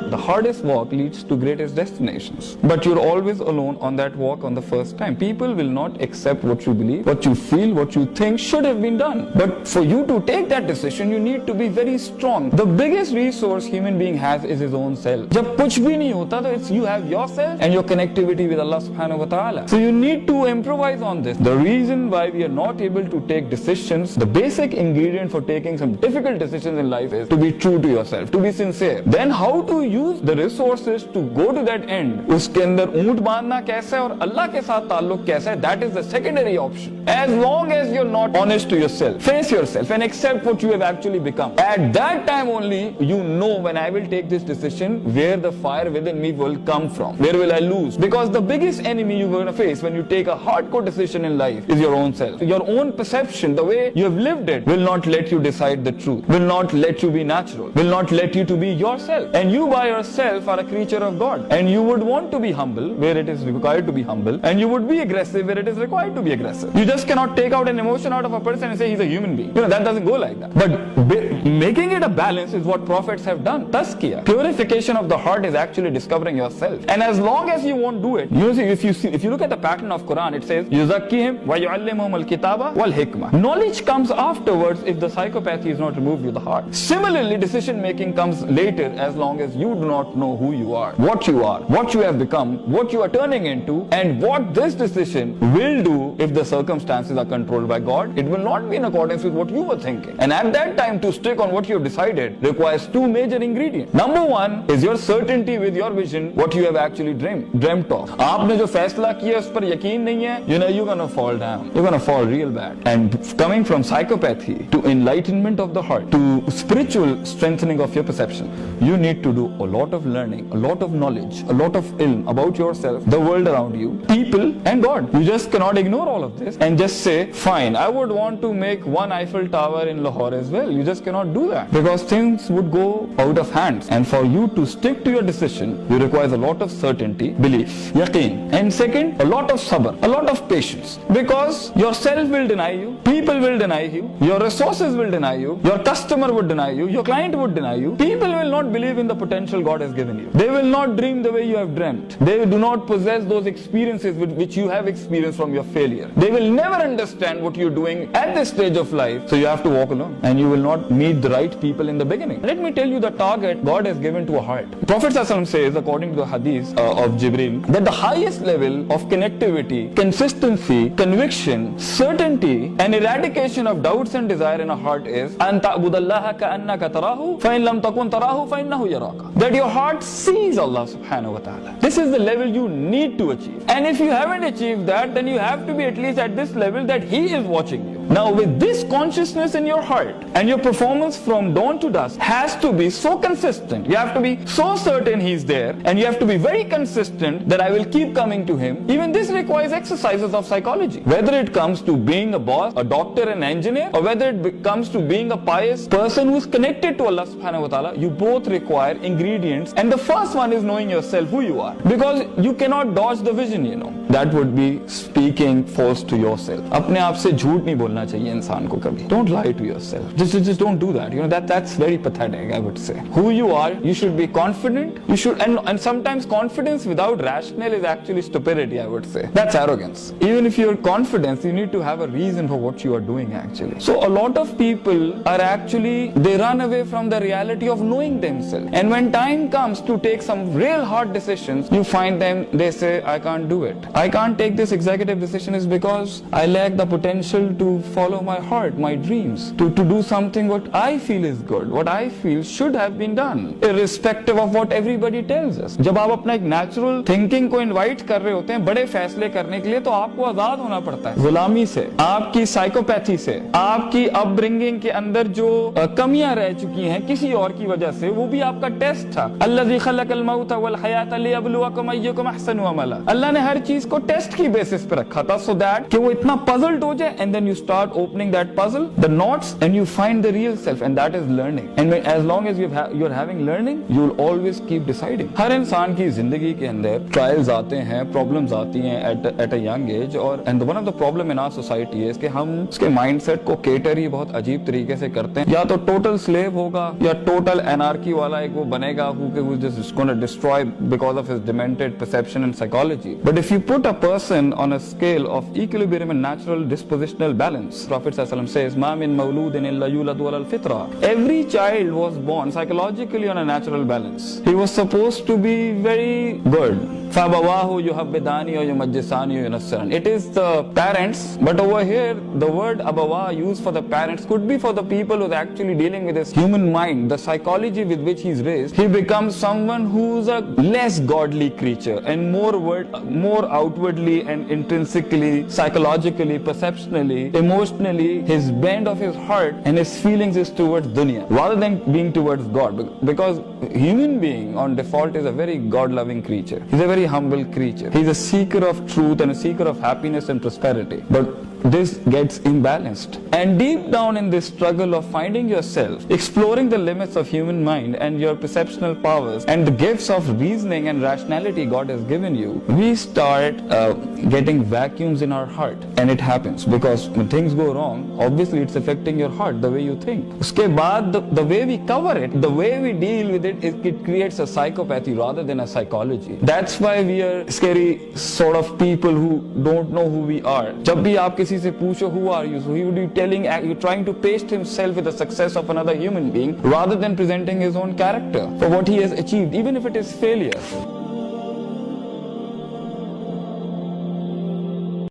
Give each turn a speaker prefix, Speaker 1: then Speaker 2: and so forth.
Speaker 1: The hardest walk leads to greatest destinations. But you're always alone on that walk on the first time. People will not accept what you believe, what you feel, what you think should have been done. But for you to take that decision, you need to be very strong. The biggest resource human being has is his own self. जब कुछ भी नहीं होता तो it's you have yourself and your connectivity with Allah subhanahu wa ta'ala. So you need to improvise on this. The reason why we are not able to take decisions, the basic ingredient for taking some difficult decisions in life is to be true to yourself, to be sincere. Then how to use the resources to go to that end. उसके अंदर ऊंट बांधना कैसा है और अल्लाह के साथ ताल्लुक कैसा है, that is the secondary option. As long as you're not honest to yourself, face yourself and accept what you have actually become. At that time only you know when I will take this decision where the fire within me will come from. Where will I lose? Because the biggest enemy you're going to face when you take a hardcore decision in life is your own self. Your own perception, the way you have lived it, will not let you decide the truth, will not let you be natural, will not let you to be yourself. And you by yourself are a creature of God. And you would want to be humble where it is required to be humble. And you would be aggressive where it is required to be aggressive. You just cannot take out an emotion out of a person and say he's a human being. That doesn't go like that. But making it a balance is what prophets have done. Tazkiyah. Purification of the heart is actually discovering yourself. And as long as you won't do it, you see, if you look at the pattern of Quran, it says, يُزَكِّهِمْ وَيُعَلِّمُهُمُ الْكِتَابَ وَالْحِكْمَةِ. Knowledge comes afterwards if the psychopathy is not removed with the heart. Similarly, decision making comes later as long as you do not know who you are, what you have become, what you are turning into, and what this decision will do if the circumstances are controlled by God. It will not be in accordance with what you were thinking. And at that time, to stick on what you have decided requires two major ingredients. Number one is your certainty with your vision, what you have actually dreamt of. आपने जो फैसला किया उस पर यकीन नहीं है, you're gonna fall down. You're gonna fall real bad. And coming from psychopathy to enlightenment of the heart, to spiritual strengthening of your perception, you need to do a lot of learning, a lot of knowledge, a lot of ilm about yourself, the world around you, people and God. You just cannot ignore all of this and just say, fine, I would want to make one Eiffel Tower in Lahore as well. You just cannot do that because things would go out of hands. And for you to stick to your decision, you require a lot of certainty, belief, yaqeen. And second, a lot of sabr, a lot of patience, because yourself will deny you, people will deny you, your resources will deny you, your customer would deny you, your client would deny you. People will not believe in the potential God has given you. They will not dream the way you have dreamt. They do not possess those experiences which you have experienced from your failure. They will never understand what you're doing at this stage of life. So you have to walk alone and you will not meet the right people in the beginning. Let me tell you the target God has given to a heart. Prophet ﷺ says, according to the hadith of Jibreel, that the highest level of connectivity, consistency, conviction, certainty and eradication of doubts and desire in a heart is أَن تَعْبُدَ اللَّهَ كَأَنَّكَ تَرَاهُ فَإِن لَمْ تَكُنْ تَرَاهُ فَإِنَّهُ يَرَاكَ. That your heart sees Allah subhanahu wa ta'ala. This is the level you need to achieve. And if you haven't achieved that, then you have to be at least at this level that He is watching you. Now with this consciousness in your heart, and your performance from dawn to dusk has to be so consistent. You have to be so certain He's there, and you have to be very consistent that I will keep coming to Him. Even this requires exercises of psychology. Whether it comes to being a boss, a doctor, an engineer, or whether it comes to being a pious person who's connected to Allah subhanahu wa ta'ala, you both require ingredients. And the first one is knowing yourself, who you are. Because you cannot dodge the vision, That would be speaking false to yourself. अपने आप से झूठ नहीं बोलना चाहिए इंसान को कभी. Don't lie to yourself. Just don't do that. That's very pathetic, I would say. Who you are, you should be confident. You should, and sometimes confidence without rationale is actually stupidity, I would say. That's arrogance. Even if you're confident, you need to have a reason for what you are doing actually. So a lot of people are actually, they run away from the reality of knowing themselves. And when time comes to take some real hard decisions, you find them, they say, I can't do it. I can't take this executive decision is because I lack the potential to follow my heart, my dreams, to do something what I feel is good, what I feel should have been done, irrespective of what everybody tells us. जब आप अपना एक natural thinking को invite कर रहे होते हैं बड़े फैसले करने के लिए, तो आपको आजाद होना पड़ता है गुलामी से, आपकी साइकोपैथी से, आपकी अपब्रिंगिंग के अंदर जो कमियां रह चुकी हैं किसी और की वजह से, वो भी आपका टेस्ट था. अल्लज़ी खलक़ल मौत वल हयात लियब्लुवकुम अय्युकुम अहसनु अमला. अल्लाह ने हर चीज को टेस्ट की बेसिस पे रखा था, so that कि वो इतना puzzled हो जाए, and then you start start opening that puzzle, the knots, and you find the real self, and that is learning. And as long as you're having learning, you'll always keep deciding. हर इंसान की जिंदगी के अंदर trials आते हैं, problems आती हैं at a young age, और and one of the problem in our society is कि हम उसके माइंडसेट को केटर ही बहुत अजीब तरीके से करते हैं. या तो टोटल स्लेव होगा या टोटल एनार्की वाला एक वो बनेगा who's just going to destroy because of his demented perception and psychology. But if you put a person on a scale of equilibrium and natural dispositional balance, Prophet ﷺ says, "Ma min mawludin illa yuladu ala al-fitra." Every child was born psychologically on a natural balance. He was supposed to be very good. فَأَبَوَاهُ يُحَبِّدَانِ وَيُمَجِّسَانِ وَيُنَصِّرَانِ. It is the parents, but over here the word abawa used for the parents could be for the people who are actually dealing with his human mind, the psychology with which he's raised. He becomes someone who's a less godly creature and more outwardly and intrinsically, psychologically, perceptionally, emotionally, his bend of his heart and his feelings is towards dunya rather than being towards God. Because human being on default is a very God-loving creature. He's a very humble creature. He's a seeker of truth and a seeker of happiness and prosperity. But this gets imbalanced. And deep down in this struggle of finding yourself, exploring the limits of human mind and your perceptual powers and the gifts of reasoning and rationality God has given you, we start getting vacuums in our heart. And it happens because when things go wrong, obviously it's affecting your heart, the way you think. Uske baad, the way we cover it, the way we deal with it, it creates a psychopathy rather than a psychology. That's why we are scary sort of people who don't know who we are. जब भी आप किसी से पूछो who are you, so he would be telling you, trying to paste himself with the success of another human being rather than presenting his own character for what he has achieved, even if it is failure.